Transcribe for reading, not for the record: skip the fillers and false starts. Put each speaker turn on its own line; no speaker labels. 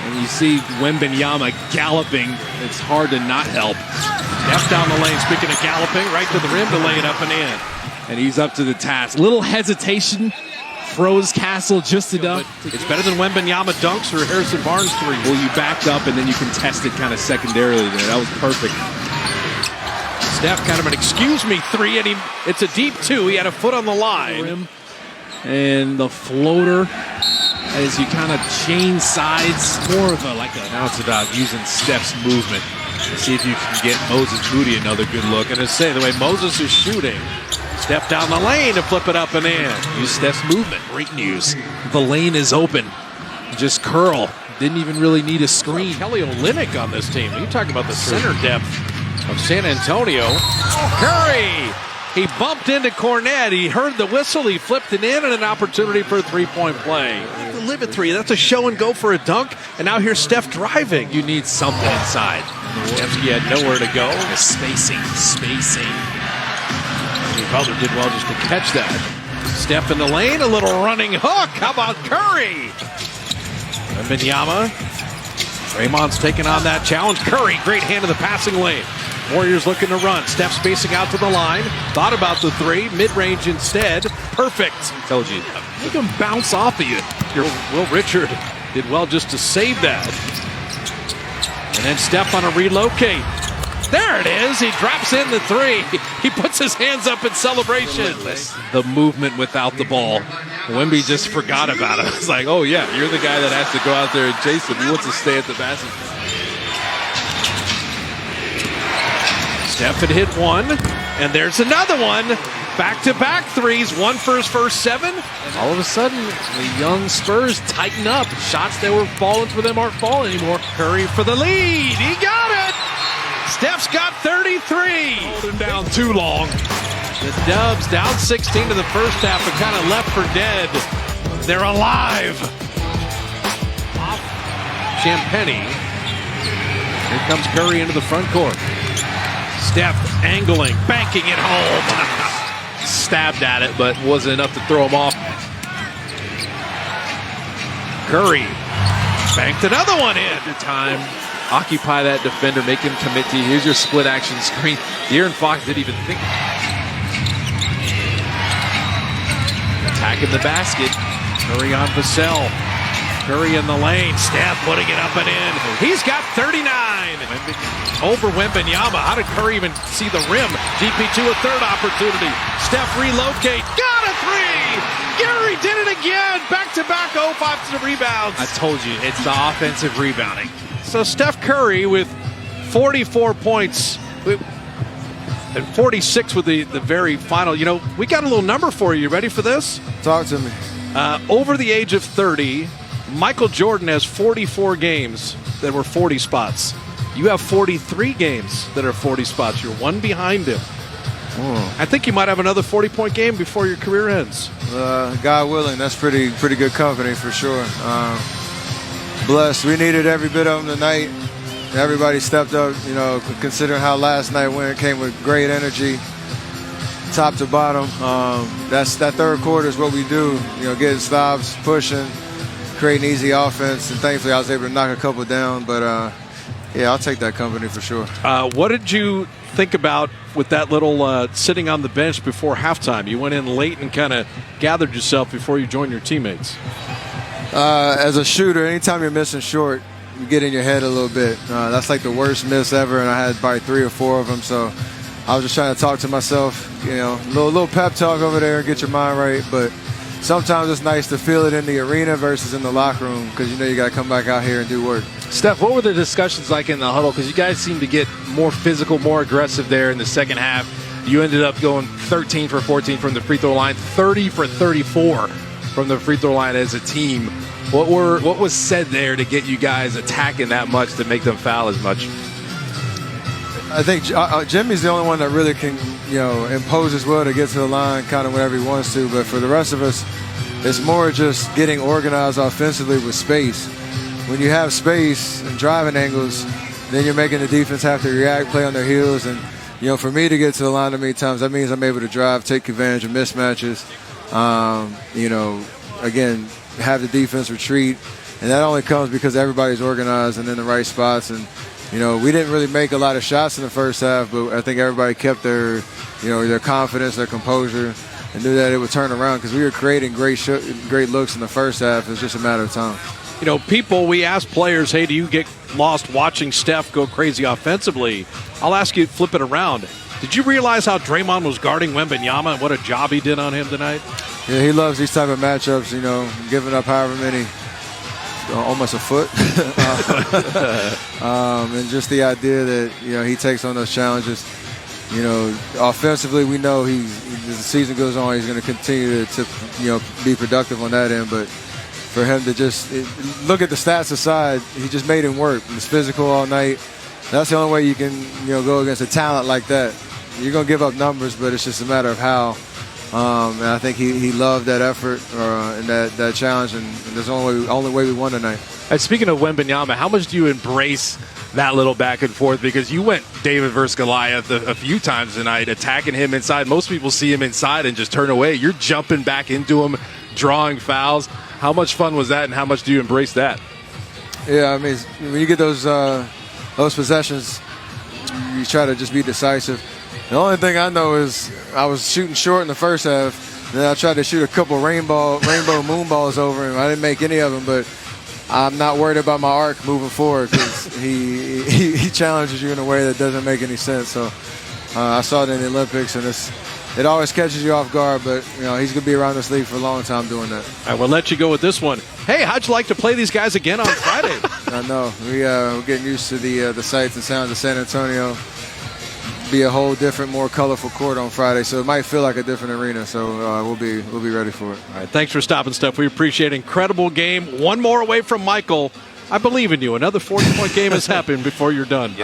And you see Wembanyama galloping. It's hard to not help.
Steph down the lane, speaking of galloping, right to the rim to lay it up and in.
And he's up to the task. Little hesitation. Froze Castle just enough.
It's better than Wembanyama dunks or Harrison Barnes threes.
Well, you backed up and then you contest it kind of secondarily there. That was perfect.
Steph kind of an excuse me three, and it's a deep two. He had a foot on the line.
And the floater as you kind of change sides. More of now it's about using Steph's movement to see if you can get Moses Moody another good look.
And to say the way Moses is shooting, step down the lane to flip it up and in.
Use Steph's movement. Great news. The lane is open. Just curl. Didn't even really need a screen.
Kelly Olynyk on this team. You're talking about the center depth of San Antonio. Curry! He bumped into Cornet. He heard the whistle. He flipped it in, and an opportunity for a three-point play. The live at three. That's a show and go for a dunk. And now here's Steph driving.
You need something inside.
Nevsky had nowhere to go.
Spacing.
Butler did well just to catch that. Steph in the lane, a little running hook. How about Curry? And Wembanyama. Draymond's taking on that challenge. Curry, great hand in the passing lane. Warriors looking to run. Steph spacing out to the line. Thought about the three. Mid-range instead. Perfect.
I told you.
Make him bounce off of you. Will Richard did well just to save that. And then Steph on a relocate. There it is. He drops in the three. He puts his hands up in celebration.
The movement without the ball. Wemby just forgot about it. It's like, oh, yeah, you're the guy that has to go out there and chase him. He wants to stay at the basket.
Steph had hit one, and there's another one. Back-to-back threes, one for his first seven.
And all of a sudden, the young Spurs tighten up. Shots that were falling for them aren't falling anymore.
Curry for the lead. He got it. Steph's got 33.
Holding down too long.
The Dubs down 16 to the first half and kind of left for dead. They're alive. Champagnie. Here comes Curry into the front court. Steph angling, banking it home.
Stabbed at it, but wasn't enough to throw him off.
Curry banked another one in.
At the time, occupy that defender, make him commit to you. Here's your split action screen. De'Aaron Fox didn't even think. Attacking the basket.
Curry on Vassell. Curry in the lane. Steph putting it up and in. He's got 39. Over Wembanyama. How did Curry even see the rim? GP2 a third opportunity. Steph relocate. Got a three. Gary did it again. Back-to-back offensive rebounds.
I told you, it's the offensive rebounding.
So Steph Curry with 44 points and 46 with the very final. You know, we got a little number for you. You ready for this?
Talk to me.
Over the age of 30, Michael Jordan has 44 games that were 40 spots. You have 43 games that are 40 spots. You're one behind him.
Oh.
I think you might have another 40-point game before your career ends.
God willing, that's pretty good company for sure. Blessed. We needed every bit of them tonight. Everybody stepped up, you know, considering how last night went. Came with great energy, top to bottom. That third quarter is what we do, you know, getting stops, pushing, creating easy offense, and thankfully I was able to knock a couple down. But yeah, I'll take that company for sure.
What did you think about with that little sitting on the bench before halftime? You went in late and kind of gathered yourself before you joined your teammates.
As a shooter, anytime you're missing short, you get in your head a little bit. That's like the worst miss ever, and I had probably 3 or 4 of them. So I was just trying to talk to myself, you know, little pep talk over there, get your mind right. But sometimes it's nice to feel it in the arena versus in the locker room because you know you got to come back out here and do work.
Steph, what were the discussions like in the huddle? Because you guys seemed to get more physical, more aggressive there in the second half. You ended up going 13 for 14 from the free throw line, 30 for 34 from the free throw line as a team. What was said there to get you guys attacking that much to make them foul as much?
I think Jimmy's the only one that really can, you know, impose his will to get to the line kind of whenever he wants to. But for the rest of us, it's more just getting organized offensively with space. When you have space and driving angles, then you're making the defense have to react, play on their heels. And, you know, for me to get to the line that many times, that means I'm able to drive, take advantage of mismatches. You know, again, have the defense retreat, and that only comes because everybody's organized and in the right spots. And you know, we didn't really make a lot of shots in the first half, but I think everybody kept their confidence, their composure, and knew that it would turn around because we were creating great looks in the first half. It was just a matter of time.
You know, we ask players, hey, do you get lost watching Steph go crazy offensively? I'll ask you to flip it around. Did you realize how Draymond was guarding Wembanyama and what a job he did on him tonight?
Yeah, he loves these type of matchups, you know, giving up however many, almost a foot. And just the idea that, you know, he takes on those challenges. You know, offensively, we know as the season goes on, he's going to continue to be productive on that end. But for him to just look at the stats aside, he just made him work. He was physical all night. That's the only way you can, go against a talent like that. You're going to give up numbers, but it's just a matter of how. And I think he loved that effort and that challenge, and that's the only way we won tonight.
And speaking of Wembanyama, how much do you embrace that little back and forth? Because you went David versus Goliath a few times tonight, attacking him inside. Most people see him inside and just turn away. You're jumping back into him, drawing fouls. How much fun was that, and how much do you embrace that?
Yeah, I mean, when you get those possessions, you try to just be decisive. The only thing I know is I was shooting short in the first half, then I tried to shoot a couple rainbow moon balls over him. I didn't make any of them, but I'm not worried about my arc moving forward because he challenges you in a way that doesn't make any sense. So I saw it in the Olympics, and it always catches you off guard, but he's going to be around this league for a long time doing that.
I will let you go with this one. Hey, how'd you like to play these guys again on Friday?
I know. We're getting used to the sights and sounds of San Antonio. Be a whole different, more colorful court on Friday, so it might feel like a different arena. So we'll be ready for it.
All right, thanks for stopping, Steph. We appreciate it. Incredible game. One more away from Michael. I believe in you. Another 40-point game has happened before you're done.